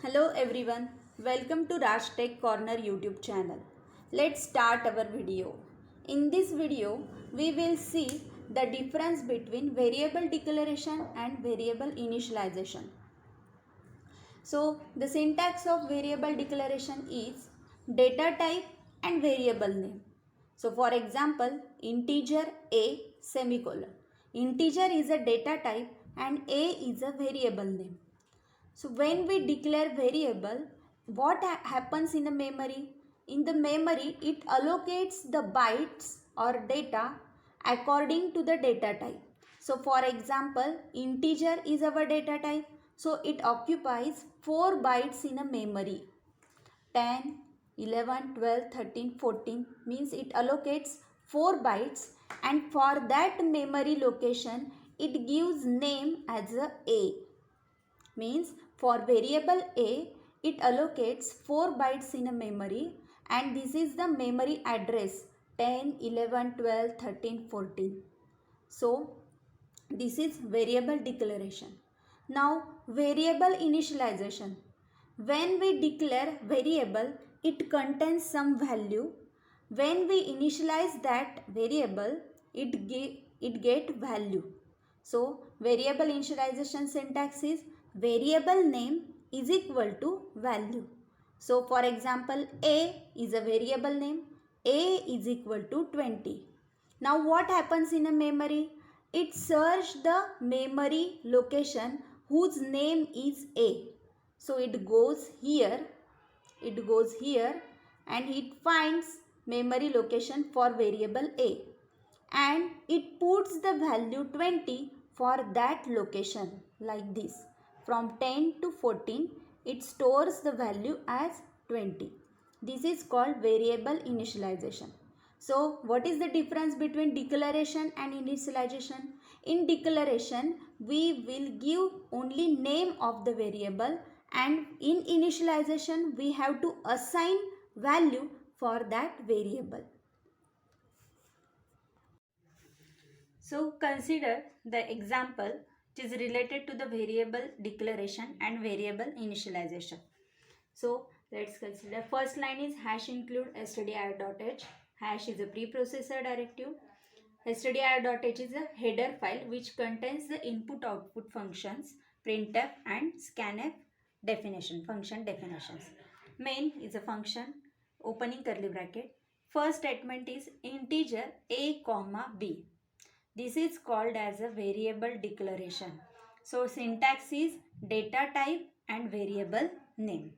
Hello everyone, welcome to Raj Tech Corner YouTube channel. Let's start our video. In this video, we will see the difference between variable declaration and variable initialization. So, the syntax of variable declaration is data type and variable name. So, for example, integer a semicolon. Integer is a data type and a is a variable name. So when we declare variable, what happens in the memory? In the memory, it allocates the bytes or data according to the data type. So for example, integer is our data type. So it occupies 4 bytes in a memory. 10, 11, 12, 13, 14 means it allocates 4 bytes, and for that memory location, it gives name as a. Means for variable a, it allocates 4 bytes in a memory, and this is the memory address 10, 11, 12, 13, 14. So this is variable declaration. Now variable initialization. When we declare variable, it contains some value. When we initialize that variable, it get value. So variable initialization syntax is variable name is equal to value. So for example, a is a variable name. A is equal to 20. Now what happens in a memory? It searches the memory location whose name is a. So it goes here and it finds memory location for variable a, and it puts the value 20 for that location like this. From 10 to 14, it stores the value as 20. This is called variable initialization. So what is the difference between declaration and initialization? In declaration, we will give only name of the variable, and in initialization, we have to assign value for that variable. So consider the example which is related to the variable declaration and variable initialization. So let's consider first line is hash include stdir.h. Hash is a preprocessor directive. Stdir.h is a header file which contains the input output functions printf and scanf function definitions. Main is a function opening curly bracket. First statement is integer a comma b. This is called as a variable declaration. So syntax is data type and variable name.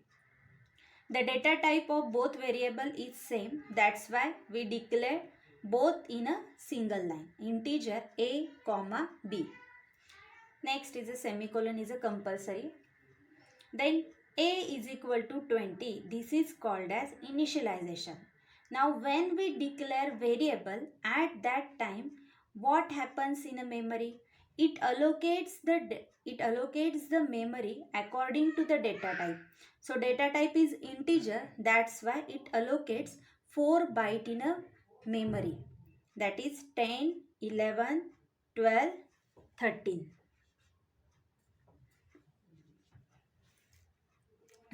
The data type of both variable is same. That's why we declare both in a single line. Integer a comma b. Next is a semicolon is a compulsory. Then a is equal to 20. This is called as initialization. Now when we declare variable at that time, what happens in a memory? It allocates the memory according to the data type. So data type is integer, that's why it allocates 4 byte in a memory, that is 10, 11, 12, 13.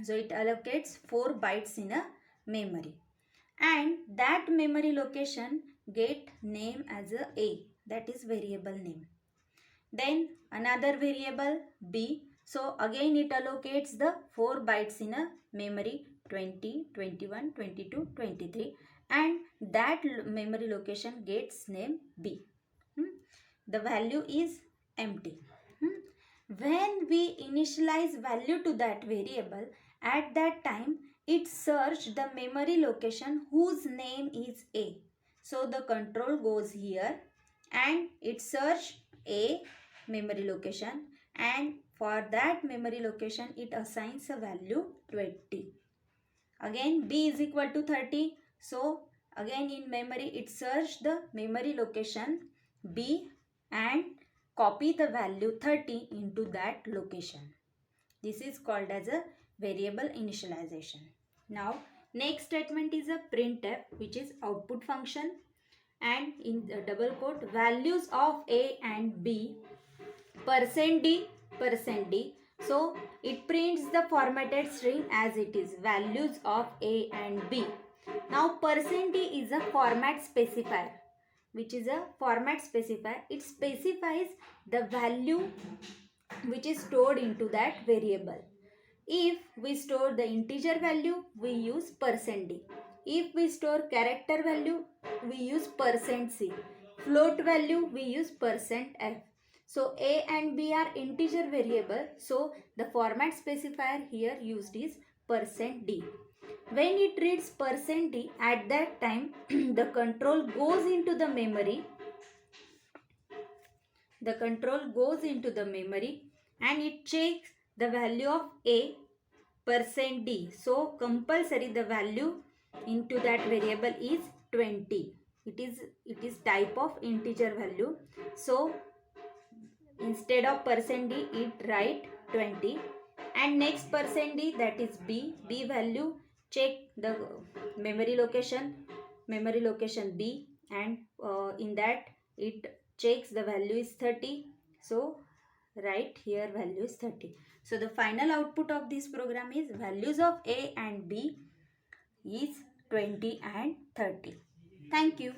So it allocates 4 bytes in a memory, and that memory location get name as a, that is variable name. Then another variable b. So again it allocates the 4 bytes in a memory 20, 21, 22, 23, and that memory location gets name b. The value is empty. When we initialize value to that variable, at that time it search the memory location whose name is a. So the control goes here and it search a memory location, and for that memory location it assigns a value 20. Again b is equal to 30. So again in memory it search the memory location b and copy the value 30 into that location. This is called as a variable initialization. Now next statement is a printf, which is output function, and in the double quote values of a and b %d %d So it prints the formatted string as it is, values of A and B. Now %d is a format specifier, which is a format specifier. It specifies the value which is stored into that variable. If we store the integer value, we use %d. If we store character value, we use %c. Float value, we use %f. So A and B are integer variable. So the format specifier here used is %d. When it reads %d, at that time the control goes into the memory. The control goes into the memory and it checks the value of A %d. So compulsory the value into that variable is 20. It is type of integer value. So instead of %d it write 20, and next %d, that is b value, check the memory location b, and in that it checks the value is 30. So write here value is 30. So the final output of this program is values of A and B is 20 and 30. Thank you.